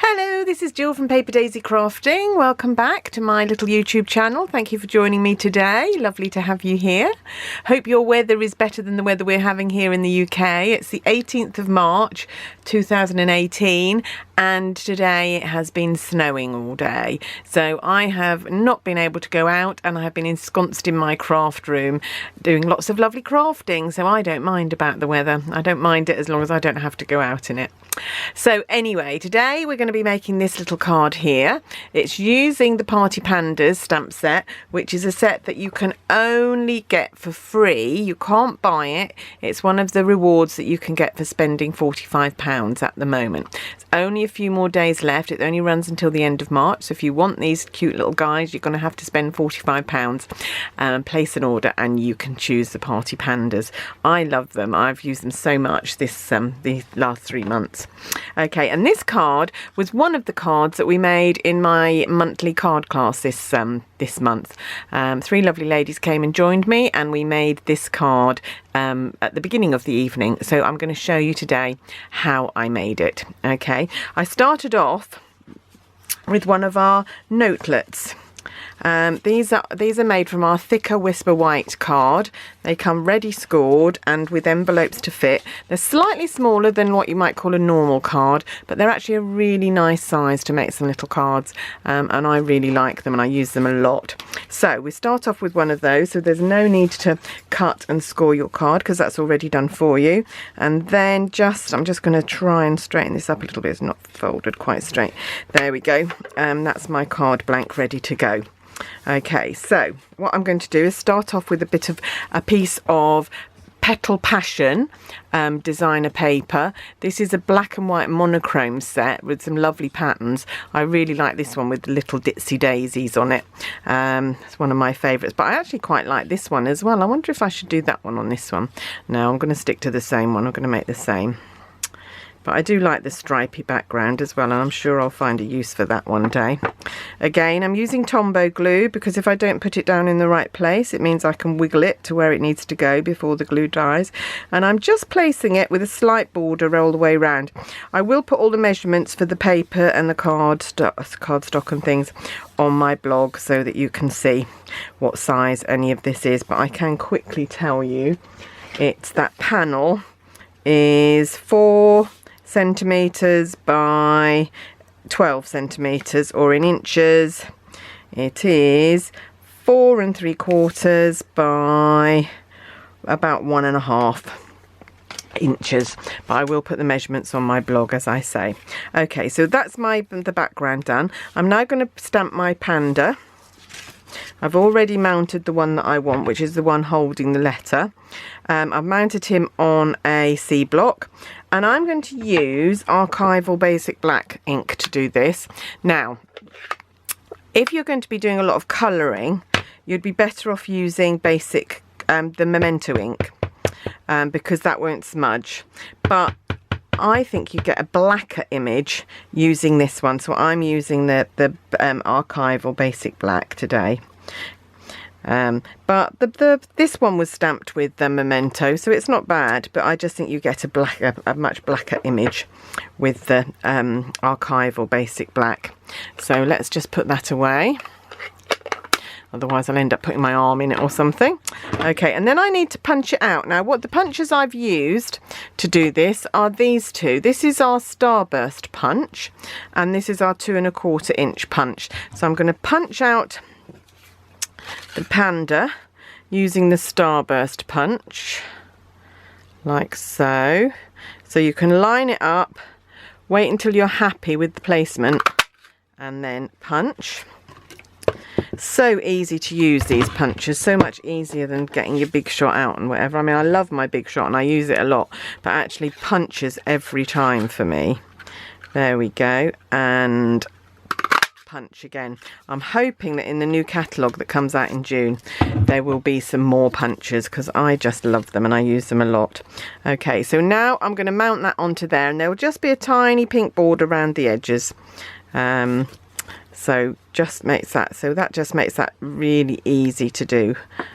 Hello, this is Jill from Paper Daisy Crafting. Welcome back to my little YouTube channel. Thank you for joining me today. Lovely to have you here. Hope your weather is better than the weather we're having here in the UK. It's the 18th of March 2018 and today it has been snowing all day. So I have not been able to go out and I have been ensconced in my craft room doing lots of lovely crafting. So I don't mind about the weather. I don't mind it as long as I don't have to go out in it. So anyway, today we're going to be making this little card here. It's using the Party Pandas stamp set, which is a set that you can only get for free. You can't buy it. It's one of the rewards that you can get for spending £45 at the moment. It's only a few more days left. It only runs until the end of March. So if you want these cute little guys, you're going to have to spend £45 and place an order and you can choose the Party Pandas. I love them. I've used them so much these last 3 months. Okay, and this card was one of the cards that we made in my monthly card class this month. 3 lovely ladies came and joined me and we made this card at the beginning of the evening. So I'm going to show you today how I made it. Okay, I started off with one of our notelets. These are made from our thicker Whisper White card. They come ready scored and with envelopes to fit. They're slightly smaller than what you might call a normal card, but they're actually a really nice size to make some little cards, and I really like them and I use them a lot. So we start off with one of those, so there's no need to cut and score your card because that's already done for you. And then I'm just going to try and straighten this up a little bit. It's not folded quite straight. There we go. That's my card blank ready to go. Okay, so what I'm going to do is start off with a piece of Petal Passion designer paper. This is a black and white monochrome set with some lovely patterns. I really like this one with the little ditzy daisies on it. It's one of my favourites, but I actually quite like this one as well. I wonder if I should do that one on this one. No, I'm going to stick to the same one. I'm going to make the same. But I do like the stripy background as well, and I'm sure I'll find a use for that one day. Again, I'm using Tombow glue because if I don't put it down in the right place, it means I can wiggle it to where it needs to go before the glue dries. And I'm just placing it with a slight border all the way around. I will put all the measurements for the paper and the cardstock and things on my blog so that you can see what size any of this is. But I can quickly tell you that panel is 4 centimeters by 12 centimeters, or in inches it is 4 3/4 by about 1.5 inches. But I will put the measurements on my blog, as I say. Okay, so that's the background done. I'm now going to stamp my panda. I've already mounted the one that I want, which is the one holding the letter. I've mounted him on a C block, and I'm going to use Archival Basic Black ink to do this. Now, if you're going to be doing a lot of colouring, you'd be better off using the Memento ink, because that won't smudge. But I think you get a blacker image using this one, so I'm using the Archival Basic Black today. But this one was stamped with the Memento, so it's not bad, but I just think you get a much blacker image with the Archival Basic Black. So let's just put that away. Otherwise I'll end up putting my arm in it or something. Okay, and then I need to punch it out. Now, what the punches I've used to do this are these two. This is our Starburst punch, and this is our 2 1/4 inch punch. So I'm going to punch out the panda using the Starburst punch, like so. So you can line it up, wait until you're happy with the placement, and then punch. So easy to use these punches, so much easier than getting your Big Shot out and whatever. I mean, I love my Big Shot and I use it a lot, but actually punches every time for me. There we go, and punch again. I'm hoping that in the new catalogue that comes out in June there will be some more punches, because I just love them and I use them a lot. Okay, so now I'm going to mount that onto there, and there will just be a tiny pink border around the edges. So that just makes that really easy to do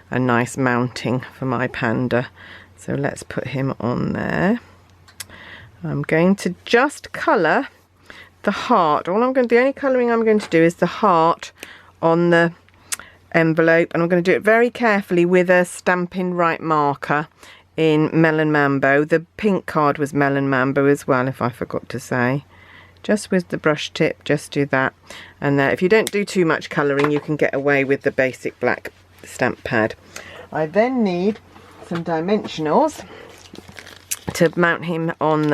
a nice mounting for my panda. So let's put him on there. I'm going to just colour the heart. The only colouring I'm going to do is the heart on the envelope, and I'm going to do it very carefully with a Stampin' Right marker in Melon Mambo. The pink card was Melon Mambo as well, if I forgot to say. Just with the brush tip, just do that. And if you don't do too much colouring, you can get away with the basic black stamp pad. I then need some dimensionals to mount him on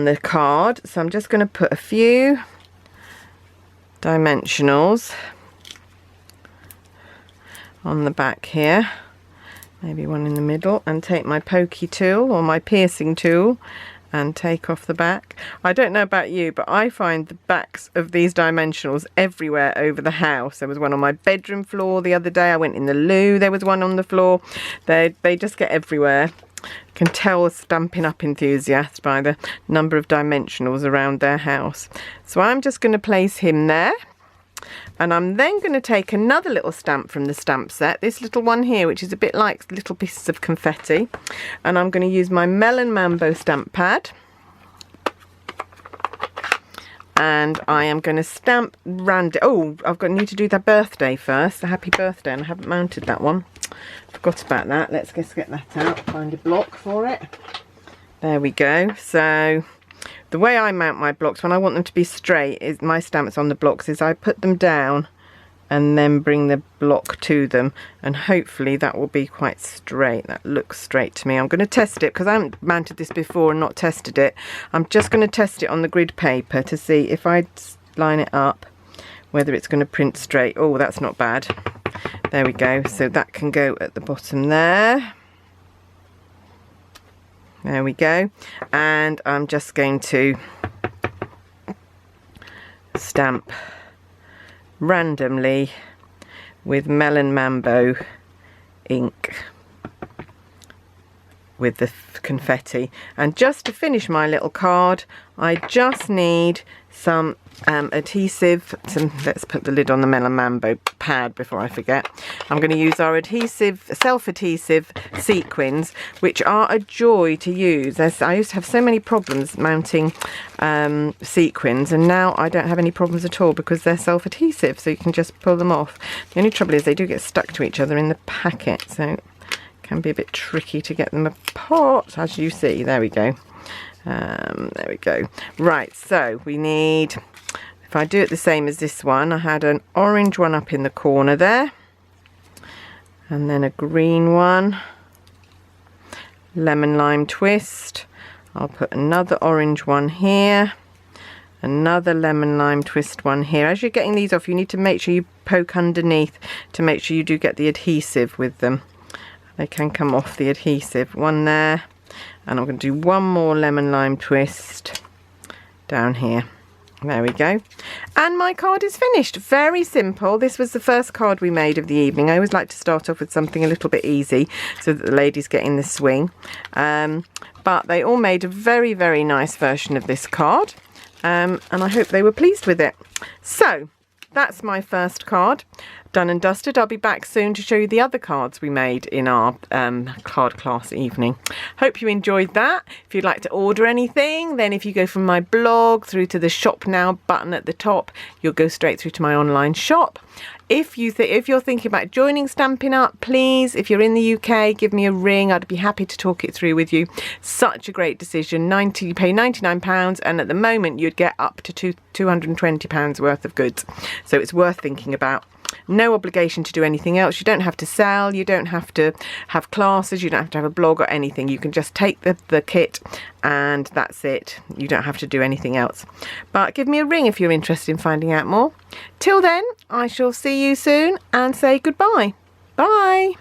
the card. So I'm just going to put a few dimensionals on the back here, maybe one in the middle, and take my pokey tool or my piercing tool and take off the back. I don't know about you, but I find the backs of these dimensionals everywhere over the house. There was one on my bedroom floor the other day. I went in the loo, there was one on the floor. They just get everywhere. You can tell Stampin' Up enthusiasts by the number of dimensionals around their house. So I'm just going to place him there. And I'm then going to take another little stamp from the stamp set, this little one here, which is a bit like little pieces of confetti. And I'm going to use my Melon Mambo stamp pad. And I am going to stamp random. Oh, need to do the birthday first, the happy birthday, and I haven't mounted that one. Forgot about that. Let's just get that out, find a block for it. There we go. So the way I mount my blocks when I want them to be straight, is my stamps on the blocks, is I put them down and then bring the block to them, and hopefully that will be quite straight. That looks straight to me. I'm going to test it because I haven't mounted this before and not tested it. I'm just going to test it on the grid paper to see if I line it up whether it's going to print straight. Oh, that's not bad. There we go. So that can go at the bottom there. There we go. And I'm just going to stamp randomly with Melon Mambo ink with the confetti. And just to finish my little card, I just need some adhesive. Let's put the lid on the Melon Mambo pad before I forget. I'm going to use our self-adhesive sequins, which are a joy to use. I used to have so many problems mounting sequins, and now I don't have any problems at all because they're self-adhesive, so you can just pull them off. The only trouble is they do get stuck to each other in the packet, so it can be a bit tricky to get them apart, as you see. There we go. There we go. Right, so we need, if I do it the same as this one, I had an orange one up in the corner there, and then a green one, lemon lime twist. I'll put another orange one here, another lemon lime twist one here. As you're getting these off, you need to make sure you poke underneath to make sure you do get the adhesive with them. They can come off, the adhesive. One there. And I'm going to do one more lemon lime twist down here. There we go. And my card is finished. Very simple. This was the first card we made of the evening. I always like to start off with something a little bit easy so that the ladies get in the swing. But they all made a very, very nice version of this card. And I hope they were pleased with it. So that's my first card. Done and dusted. I'll be back soon to show you the other cards we made in our card class evening. Hope you enjoyed that. If you'd like to order anything, then if you go from my blog through to the shop now button at the top, you'll go straight through to my online shop. If you're thinking about joining Stampin' Up, please, if you're in the UK, give me a ring. I'd be happy to talk it through with you. Such a great decision. You pay £99, and at the moment you'd get up to £220 worth of goods. So it's worth thinking about. No obligation to do anything else. You don't have to sell, you don't have to have classes, you don't have to have a blog or anything. You can just take the kit and that's it. You don't have to do anything else. But give me a ring if you're interested in finding out more. Till then, I shall see you soon and say goodbye. Bye.